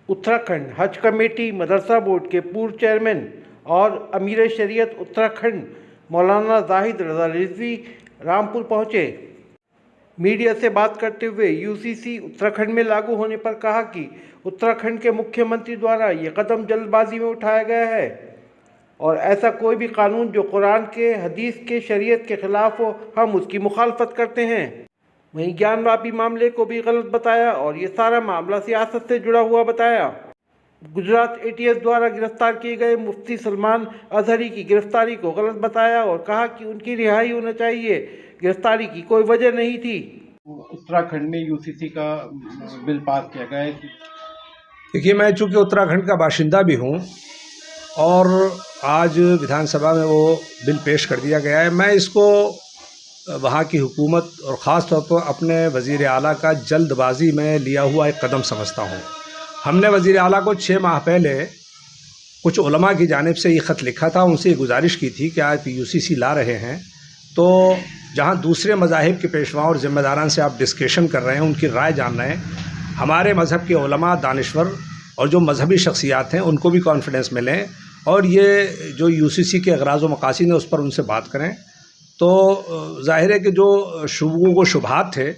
उत्तराखंड हज कमेटी मदरसा बोर्ड के पूर्व चेयरमैन और अमीर शरीयत उत्तराखंड मौलाना जाहिद रज़ा रिजवी रामपुर पहुंचे। मीडिया से बात करते हुए यूसीसी उत्तराखंड में लागू होने पर कहा कि उत्तराखंड के मुख्यमंत्री द्वारा ये कदम जल्दबाजी में उठाया गया है और ऐसा कोई भी कानून जो कुरान के, हदीस के, शरीयत के खिलाफ हो, हम उसकी मुखालफत करते हैं। वहीं ज्ञानवापी मामले को भी गलत बताया और ये सारा मामला सियासत से जुड़ा हुआ बताया। गुजरात एटीएस द्वारा गिरफ्तार किए गए मुफ्ती सलमान अजहरी की गिरफ्तारी को गलत बताया और कहा कि उनकी रिहाई होना चाहिए, गिरफ्तारी की कोई वजह नहीं थी। उत्तराखंड में यूसीसी का बिल पास किया गया है। देखिए, मैं चूँकि उत्तराखंड का बाशिंदा भी हूँ और आज विधानसभा में वो बिल पेश कर दिया गया है, मैं इसको वहाँ की हुकूमत और ख़ास तौर पर अपने वज़ीर आला का जल्दबाजी में लिया हुआ एक कदम समझता हूँ। हमने वज़ीर आला को 6 माह पहले कुछ उलमा की जानिब से ये ख़त लिखा था, उनसे गुजारिश की थी कि आज यूसीसी ला रहे हैं तो जहाँ दूसरे मज़ाहिब के पेशवाओं और ज़िम्मेदारान से आप डिस्कशन कर रहे हैं, उनकी राय जान रहे हैं, हमारे मज़हब के उलमा, दानिश्वर और जो मजहबी शख्सियात हैं उनको भी कॉन्फिडेंस मिलें और ये जो यूसीसी के अगराज़ व मकासिद हैं उस पर उनसे बात करें तो ज़ाहिर है कि जो शुबहात थे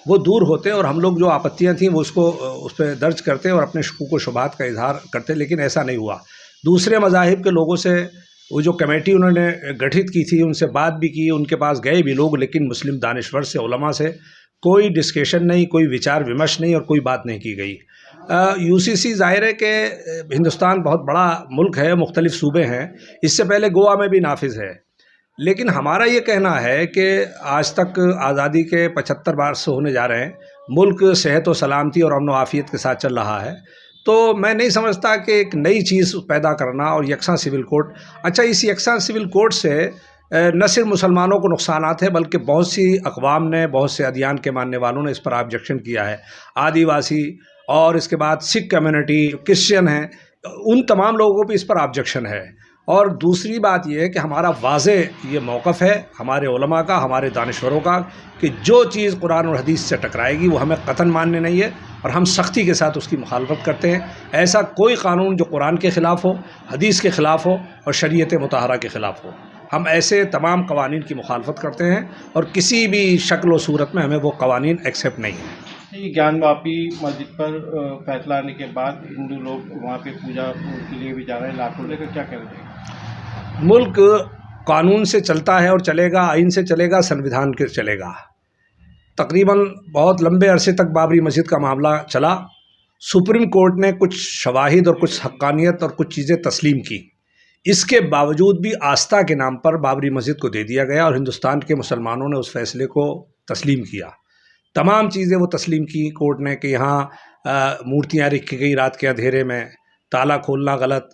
वो दूर होते और हम लोग जो आपत्तियां थीं वो उसको उस पर दर्ज करते और अपने शुबहात का इजहार करते, लेकिन ऐसा नहीं हुआ। दूसरे मज़ाहिब के लोगों से वो जो कमेटी उन्होंने गठित की थी उनसे बात भी की, उनके पास गए भी लोग, लेकिन मुस्लिम दानिश्वर से, उलमा से कोई डिस्कशन नहीं, कोई विचार विमर्श नहीं और कोई बात नहीं की गई। यूसीसी ज़ाहिर है कि हिंदुस्तान बहुत बड़ा मुल्क है, मुख्तलिफ़ सूबे हैं, इससे पहले गोवा में भी नाफिज है, लेकिन हमारा ये कहना है कि आज तक आज़ादी के 75 वर्ष होने जा रहे हैं, मुल्क सेहत और सलामती और अमन व आफ़ियत के साथ चल रहा है, तो मैं नहीं समझता कि एक नई चीज़ पैदा करना और यकसा सिविल कोड, अच्छा इस यकसा सिविल कोड से न सिर्फ मुसलमानों को नुकसानात है बल्कि बहुत सी अक़वाम ने, बहुत से अदियान के मानने वालों ने इस पर ऑब्जेक्शन किया है। आदिवासी और इसके बाद सिख कम्युनिटी, क्रिश्चियन हैं, उन तमाम लोगों को भी इस पर ऑब्जेक्शन है। और दूसरी बात यह है कि हमारा वाज़े ये मौक़िफ़ है हमारे उलमा का, हमारे दानिश्वरों का, कि जो चीज़ कुरान और हदीस से टकराएगी वो हमें कतन मानने नहीं है और हम सख्ती के साथ उसकी मुखालफत करते हैं। ऐसा कोई कानून जो कुरान के ख़िलाफ़ हो, हदीस के ख़िलाफ़ हो और शरीयत मुतहरा के ख़िलाफ़ हो, हम ऐसे तमाम कवानीन की मुखालफत करते हैं और किसी भी शक्ल व सूरत में हमें वो कवानीन एक्सेप्ट नहीं है। ज्ञानवापी मस्जिद पर फैसला आने के बाद हिंदू लोग वहाँ पे पूजा के लिए भी जा रहे हैं, लाखों लेकर, क्या कह रहे हैं? मुल्क कानून से चलता है और चलेगा, आइन से चलेगा, संविधान के चलेगा। तकरीबन बहुत लंबे अरसे तक बाबरी मस्जिद का मामला चला, सुप्रीम कोर्ट ने कुछ शवाहिद और कुछ हक्कानियत और कुछ चीज़ें तस्लीम की, इसके बावजूद भी आस्था के नाम पर बाबरी मस्जिद को दे दिया गया और हिंदुस्तान के मुसलमानों ने उस फैसले को तस्लीम किया। तमाम चीज़ें वो तस्लीम की कोर्ट ने कि यहाँ मूर्तियाँ रखी गई रात के अंधेरे में, ताला खोलना गलत,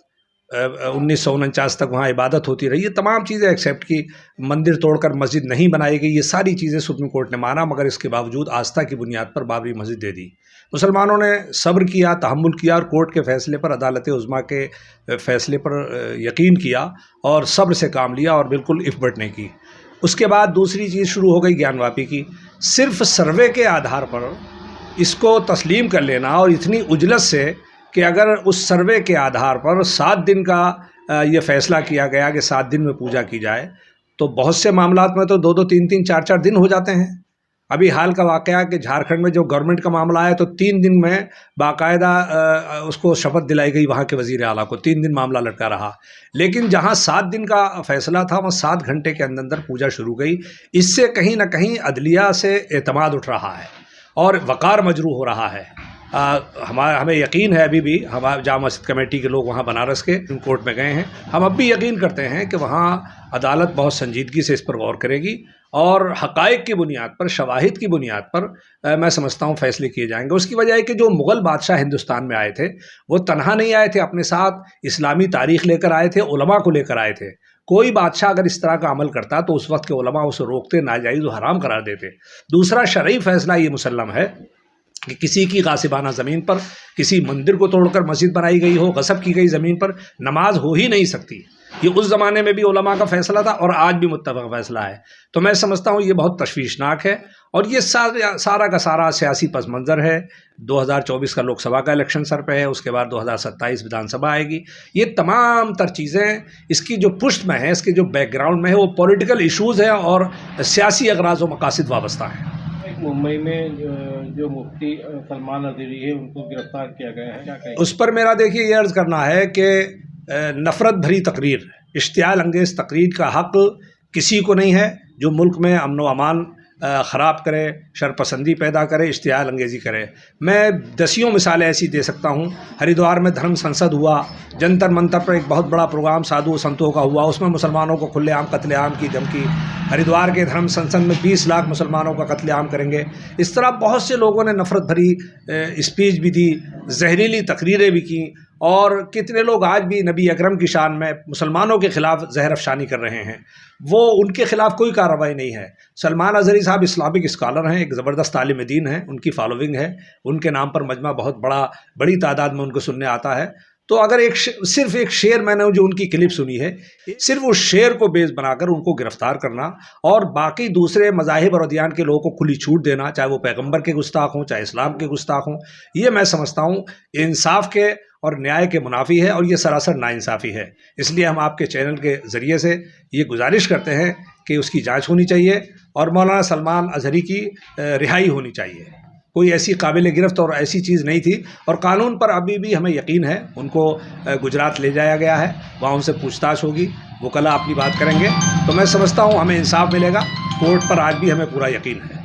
1949 तक वहाँ इबादत होती रही, ये तमाम चीज़ें एक्सेप्ट की, मंदिर तोड़कर मस्जिद नहीं बनाई गई, ये सारी चीज़ें सुप्रीम कोर्ट ने माना, मगर इसके बावजूद आस्था की बुनियाद पर बाबरी मस्जिद दे दी। मुसलमानों ने सब्र किया, तहम्मुल किया और कोर्ट के फ़ैसले पर, अदालत उज़्मा के फ़ैसले पर यकीन किया और सब्र से काम लिया और बिल्कुल इफ़बट नहीं की। उसके बाद दूसरी चीज़ शुरू हो गई ज्ञानवापी की। सिर्फ सर्वे के आधार पर इसको तस्लीम कर लेना और इतनी उजलत से कि अगर उस सर्वे के आधार पर 7 दिन का ये फ़ैसला किया गया कि 7 दिन में पूजा की जाए, तो बहुत से मामलात में तो 2-2, 3-3, 4-4 दिन हो जाते हैं। अभी हाल का वाक़या कि झारखंड में जो गवर्नमेंट का मामला आया तो 3 दिन में बाकायदा उसको शपथ दिलाई गई, वहाँ के वज़ीर आला को 3 दिन मामला लटका रहा, लेकिन जहाँ 7 दिन का फ़ैसला था वहाँ 7 घंटे के अंदर पूजा शुरू गई। इससे कहीं ना कहीं अदलिया से एतमाद उठ रहा है और वक़ार मजरूह हो रहा है। हमें यकीन है, अभी भी हमारे जामा मस्जिद कमेटी के लोग वहाँ बनारस के कोर्ट में गए हैं, हम अब भी यकीन करते हैं कि वहाँ अदालत बहुत संजीदगी से इस पर गौर करेगी और हक़ाइक़ की बुनियाद पर, शवाहिद की बुनियाद पर मैं समझता हूँ फ़ैसले किए जाएंगे। उसकी वजह है कि जो मुग़ल बादशाह हिंदुस्तान में आए थे वो तनहा नहीं आए थे, अपने साथ इस्लामी तारीख़ लेकर आए थे, उलमा को लेकर आए थे। कोई बादशाह अगर इस तरह का अमल करता तो उस वक्त के उलमा उसे रोकते, नाजायज़ व हराम करार देते। दूसरा शरई फ़ैसला ये मुसल्लम है कि किसी की गासिबाना ज़मीन पर किसी मंदिर को तोड़कर मस्जिद बनाई गई हो, गसब की गई ज़मीन पर नमाज हो ही नहीं सकती। ये उस ज़माने में भी उलमा का फ़ैसला था और आज भी मुत्तफ़क़ फ़ैसला है। तो मैं समझता हूँ ये बहुत तशवीशनाक है और ये सारा का सारा सियासी पस मंज़र है। 2024 का लोकसभा का इलेक्शन सर पे है, उसके बाद 2027 विधानसभा आएगी। ये तमाम तर चीज़ें इसकी जो पुष्ट में है, इसके जो बैकग्राउंड में है, वो पॉलिटिकल इश्यूज़ है और सियासी अगराज़ व मकासद वाबस्ता है। मुंबई में जो मुफ्ती सलमान अज़हरी है उनको गिरफ्तार किया गया है, क्या कहेंगे उस पर? मेरा देखिए ये अर्ज़ करना है कि नफ़रत भरी तकरीर, इश्तियाल अंगेज़ तकरीर का हक़ किसी को नहीं है जो मुल्क में अमन व अमान ख़राब करे, शरपसंदी पैदा करे, इश्तियाल अंगेज़ी करे। मैं दसियों मिसालें ऐसी दे सकता हूँ। हरिद्वार में धर्म संसद हुआ, जंतर मंतर पर एक बहुत बड़ा प्रोग्राम साधु संतों का हुआ, उसमें मुसलमानों को खुलेआम कत्लेआम की धमकी। हरिद्वार के धर्म संसद में 20 लाख मुसलमानों का कत्लेआम करेंगे। इस तरह बहुत से लोगों ने नफ़रत भरी स्पीच भी दी, जहरीली तकरीरें भी की, और कितने लोग आज भी नबी अकरम की शान में मुसलमानों के ख़िलाफ़ जहर अफशानी कर रहे हैं। वो उनके ख़िलाफ़ कोई कार्रवाई नहीं है। सलमान अज़हरी साहब इस्लामिक स्कॉलर हैं, एक ज़बरदस्त आलिम दीन हैं, उनकी फॉलोइंग है, उनके नाम पर मजमा बहुत बड़ी तादाद में उनको सुनने आता है। तो अगर सिर्फ एक शेर मैंने जो उनकी क्लिप सुनी है, सिर्फ उस शेर को बेस बनाकर उनको गिरफ्तार करना और बाकी दूसरे मज़ाहिब और अदियान के लोगों को खुली छूट देना, चाहे वो पैगंबर के गुस्ताख हों, चाहे इस्लाम के गुस्ताख हों, ये मैं समझता हूँ इंसाफ के और न्याय के मुनाफी है, और ये सरासर नाइंसाफ़ी है। इसलिए हम आपके चैनल के ज़रिए से ये गुजारिश करते हैं कि उसकी जांच होनी चाहिए और मौलाना सलमान अज़हरी की रिहाई होनी चाहिए। कोई ऐसी काबिल गिरफ्त और ऐसी चीज़ नहीं थी, और कानून पर अभी भी हमें यकीन है। उनको गुजरात ले जाया गया है, वहाँ उनसे पूछताछ होगी, वकला अपनी बात करेंगे, तो मैं समझता हूँ हमें इंसाफ मिलेगा। कोर्ट पर आज भी हमें पूरा यकीन है।